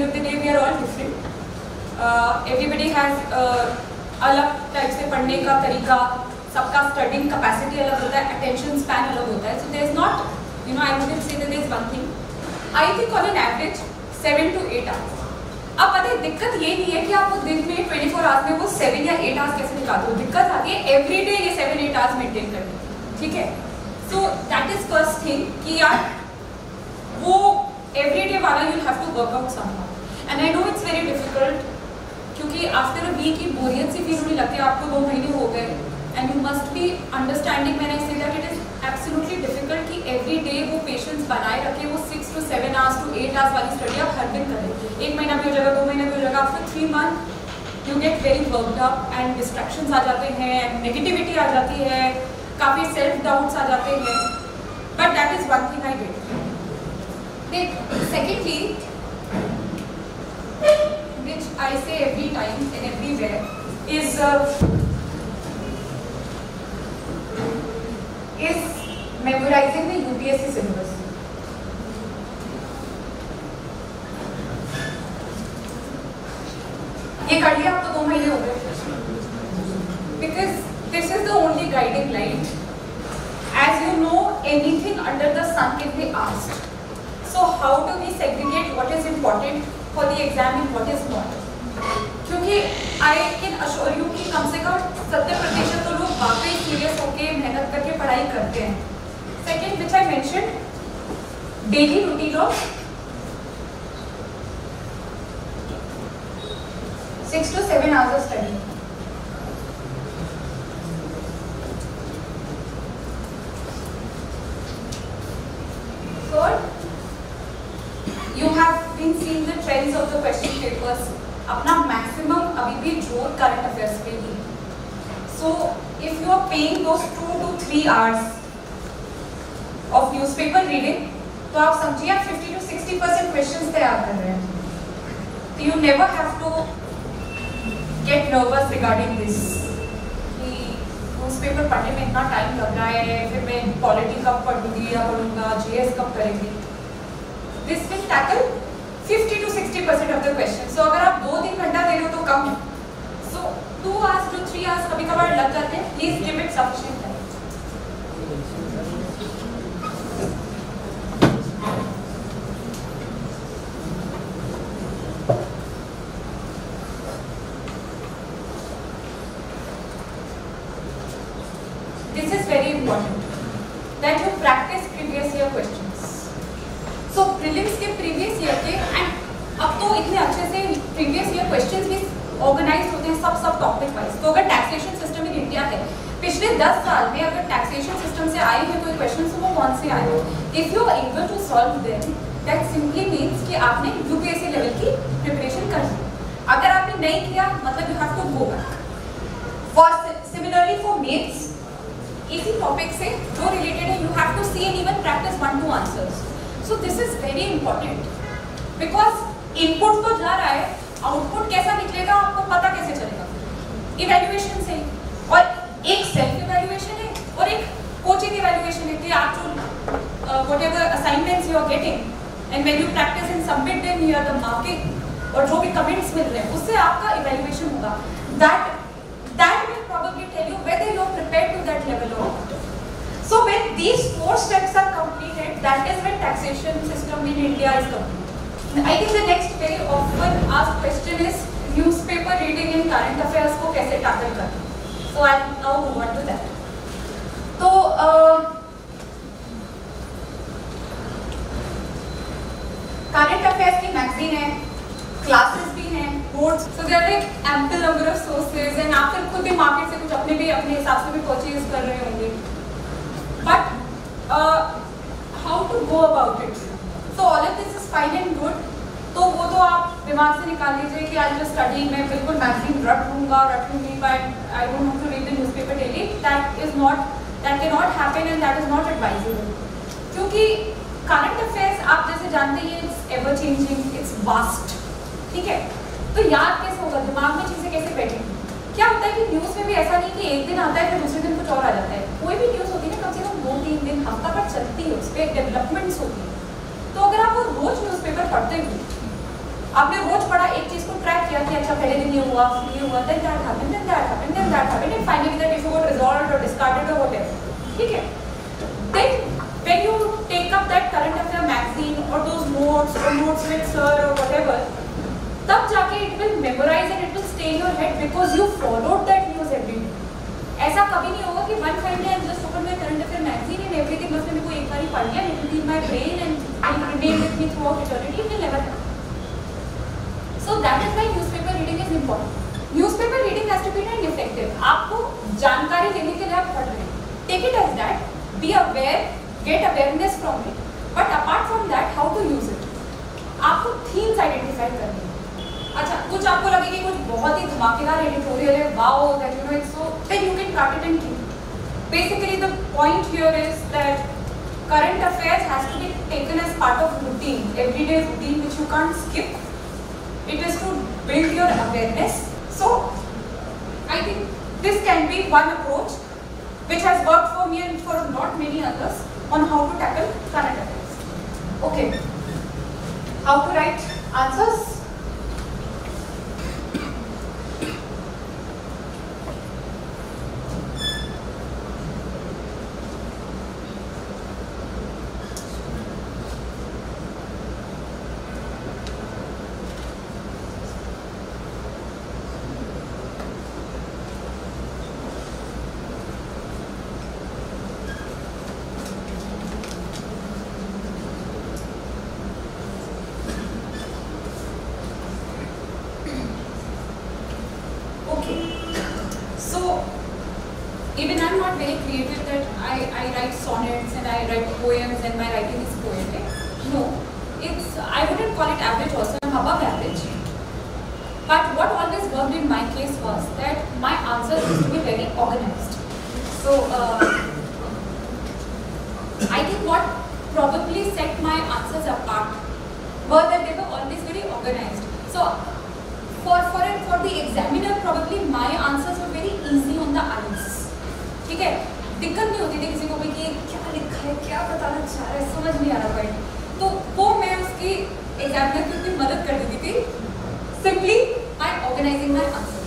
of the day we are all different. Everybody has अलग type से पढ़ने का तरीका, सबका स्टडिंग कैपेसिटी अलग होता है, अटेंशन स्पैन अलग होता है. So there is not, I wouldn't say that there is one thing. I think on an average 7 to 8 hours. अब पता है दिक्कत ये नहीं है कि आप वो दिन में 24 आवर्स में वो 7 या 8 आवर्स कैसे निकालते हो. दिक्कत आती है एवरी डे ये 7-8 आवर्स मेंटेन करने की. ठीक है. So that is first thing कि यार वो एवरीडे वाला you have to work out somehow. And I know it's very difficult क्योंकि आफ्टर अ वीक की बोरियत सी फील होने लगती है. आपको 2 महीने हो गए and you must be understanding when I say that it is absolutely difficult कि एवरी डे वो पेशेंस बनाए रखे, वो 6 to 7 आवर्स to 8 आवर्स वाली स्टडी आप हर दिन करें. 1 महीना भी हो जाएगा, 2 महीने भी हो जाएगा, after 3 month you get very worked up and distractions आ जाते हैं, नेगेटिविटी आ जाती है, काफ़ी सेल्फ डाउट्स आ जाते हैं. But that is one thing I did. Secondly which I say every time and everywhere is memorizing the UPSC syllabus. ये कर लिया आप तो 2 महीने हो गए. Because this is the only guiding light. As you know, anything under the sun can be asked. So how do we segregate what is important for the exam and what is not? क्योंकि I can assure you कि कम से कम 70% तो लोग वाकई serious होके मेहनत करके पढ़ाई करते हैं. Second, which I mentioned, daily routine of 6 to 7 hours of study. Third, you have been seeing the trends of the question papers. अपना मैक्सिमम अभी भी जोर करंट अफेयर्स पे ही. So if you are paying those 2 to 3 hours of newspaper reading तो आप समझिए आप 50 to 60% क्वेश्चंस तैयार कर रहे हैं. तो you never have to get nervous regarding this कि न्यूज़पेपर पढ़ने में इतना टाइम लग रहा है, फिर मैं पॉलिटी कब पढ़ूंगी या पढ़ूंगा, जीएस कब करेंगे. This will tackle 50 to 60% of the questions. So अगर आप 2-3 घंटा दे रहे हो तो कम. So 2 hours to 3 hours कभी कभार लग जाते हैं. Please give it sufficient time. This is very important that you practice previous year questions. So prelims के previous year के and अब तो इतने अच्छे से previous year questions भी organized होते हैं सब topic wise. तो अगर taxation system in India है, पिछले 10 साल में अगर taxation system से आए हैं कोई questions तो वो कौन से आए हैं? If you are able to solve them, that simply means कि आपने UPSC level की preparation कर ली. अगर आपने नहीं किया मतलब you have to go back. For similarly for mains, इसी topic से जो related है you have to see and even practice 1-2 answers. So this is very important because input तो जा रहा है, output कैसा निकलेगा आपको पता कैसे चलेगा? Evaluation से. और एक self evaluation है और एक coaching evaluation है कि आप जो whatever assignments you are getting and when you practice and submit them here the marking और जो भी comments मिल रहे हैं उससे आपका evaluation होगा. That will probably tell you whether you are prepared to that level or not. So when these 4 steps are completed, that is when taxation system in India is complete. I think the next very often asked question is newspaper reading in current affairs को कैसे tackle करना. So I'll now move on to that. तो current affairs की magazine है, classes भी हैं, notes. So there are like ample number of sources and आप फिर खुद भी market से कुछ अपने हिसाब से भी purchase कर रहे होंगे. But how to go about it? So all of this is fine and good. तो वो तो आप दिमाग से निकाल लीजिए कि आज जो स्टडी मैं बिल्कुल मैगजीन रट लूँगी but I don't have to read the newspaper daily. that cannot happen and that is not advisable. क्योंकि करंट अफेयर्स आप जैसे जानते हैं it's ever changing, it's vast. ठीक है, तो याद कैसे होगा, दिमाग में चीज़ें कैसे बैठेंगी? क्या होता है कि न्यूज़ में भी ऐसा नहीं कि एक दिन आता है फिर दूसरे दिन कुछ और आ जाता है. कोई भी न्यूज़ होती है ना कम से कम 2-3 दिन हफ्ता भर चलती है, उस पर डेवलपमेंट्स होती है. तो अगर आप वो रोज न्यूज़पेपर पढ़ते हो आपने रोज पढ़ा, एक चीज को ट्रैक किया कि अच्छा पहले दिन ये हुआ, then that happened, then that happened, then that happened, and finally that issue got resolved or discarded or whatever. ठीक है? Then when you take up that current affair magazine or those notes or notes with sir or whatever, तब जाके it will memorize and it will stay in your head because you followed that news every day. ऐसा कभी नहीं होगा कि one fine day I just opened my current affair magazine and everything बस मैंने को एक बार ही पढ़ लिया, it will be in my brain and it will remain with me throughout eternity. It will never happen. So that is why newspaper reading is important. Newspaper reading has to be done effective. आपको जानकारी लेने के लिए आप पढ़ रहे हैं. Take it as that. Be aware, get awareness from it. But apart from that, how to use it? आपको themes identify करनी है. अच्छा, कुछ आपको लगे कि कुछ बहुत ही धमाकेदार editorial है, wow, that you know it's so, then you can cut it and keep. Basically, the point here is that current affairs has to be taken as part of routine, everyday routine which you can't skip. It is to build your awareness. So, I think this can be one approach which has worked for me and for not many others on how to tackle current affairs. Okay. How to write answers? Even I'm not very creative that I write sonnets and I write poems and my writing is poetic. No, I wouldn't call it average also, I'm above average. But what always worked in my case was that my answers used to be very organized. So I think what probably set my answers apart were that they were always very organized. So for the examiner probably my answers were very easy on the eyes. ठीक है, दिक्कत नहीं होती थी किसी को भी कि क्या लिखा है, क्या बताना चाह रहा है, समझ नहीं आ रहा पॉइंट. तो वो मैं उसकी एग्जामिनर की मदद कर देती थी simply by organizing my answer.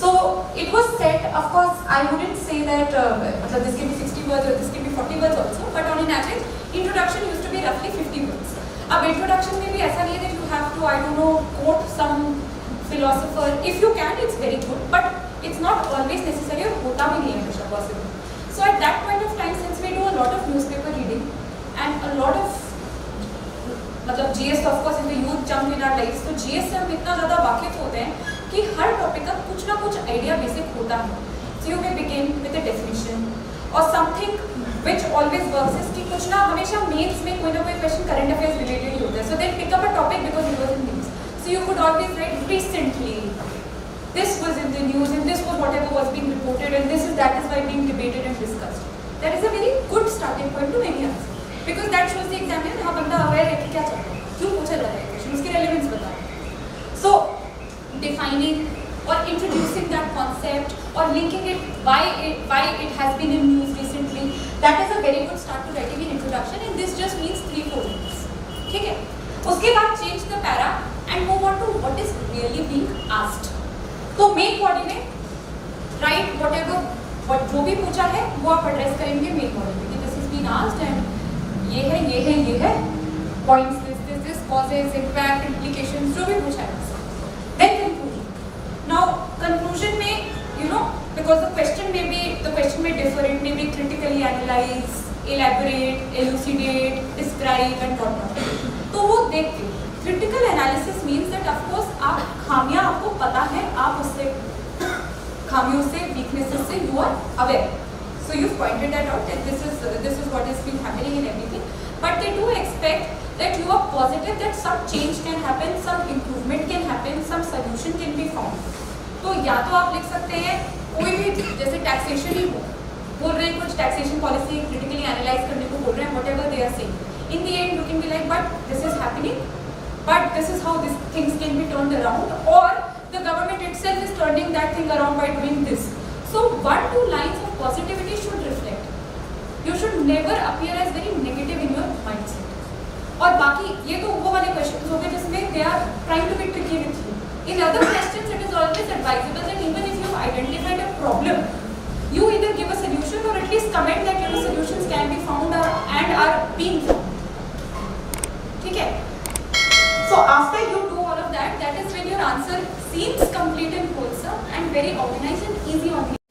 So it was set, of course I wouldn't say that this can be 60 words or this can be 40 words also, but on an average introduction used to be roughly 50 words. अब introduction में भी ऐसा नहीं है that you have to, I don't know, quote some philosopher. If you can, it's very good, but it's not always necessary और होता भी नहीं है हमेशा possible. So at that point of time, since we do a lot of newspaper reading and a lot of मतलब GS of course is the huge chunk in our lives, तो GS से हम इतना ज़्यादा वाकिफ होते हैं कि हर टॉपिक का कुछ ना कुछ आइडिया बेसिक होता है. So you may begin with a definition or something which always works is कि कुछ ना हमेशा मेंस में कोई ना कोई क्वेश्चन करंट अफेयर्स रिलेटेड ही होता है. So then pick up a topic because it was in news. So you could always write recently. This was in the news and this was whatever was being reported and that is why being debated and discussed. That is a very good starting point to any answer because that shows the examiner हाँ बंदा aware है कि क्या चल रहा है, क्यों पूछा जा रहा है क्वेश्चन, उसकी relevance बता रहा है. So defining or introducing that concept or linking it why it has been in news recently, that is a very good start to writing an introduction and this just means 3-4 minutes. ठीक है, उसके बाद change the para and move on to what is really being asked. तो main body में right whatever जो भी पूछा है वो आप एड्रेस करेंगे मेन बॉडी में कि this is been asked and ये है points this causes impact implications जो भी पूछा है. Then conclusion. नाउ कंक्लूजन में you know because the question में differ, it may be critically analyse, elaborate, elucidate, describe and what not. तो वो देख के critical analysis means that of course आप खामियां आपको पता है, आप उससे खामियों से वीकनेसेस से you are aware. So you pointed that out that this is what is been happening in everything, but they do expect that you are positive that some change can happen, some improvement can happen, some solution can be found. तो या तो आप लिख सकते हैं कोई भी जैसे टैक्सेशन ही हो, बोल रहे हैं कुछ टैक्सेशन पॉलिसी क्रिटिकली एनालाइज करने को बोल रहे हैं, whatever they are saying, in the end you can be like but this is happening, but this is how these things can be turned around, or the government itself is turning that thing around by doing this. So 1-2 lines of positivity should reflect. You should never appear as very negative in your mindset. और बाकी ये तो वो वाले questions हो गए जिसमें they are trying to be tricky with you. In other questions, it is always advisable that even if you have identified a problem, you either give a solution or at least comment that solutions can be found and are being found. ठीक है? So after you do all of that, that is when your answer seems complete and wholesome and very organized and easy on the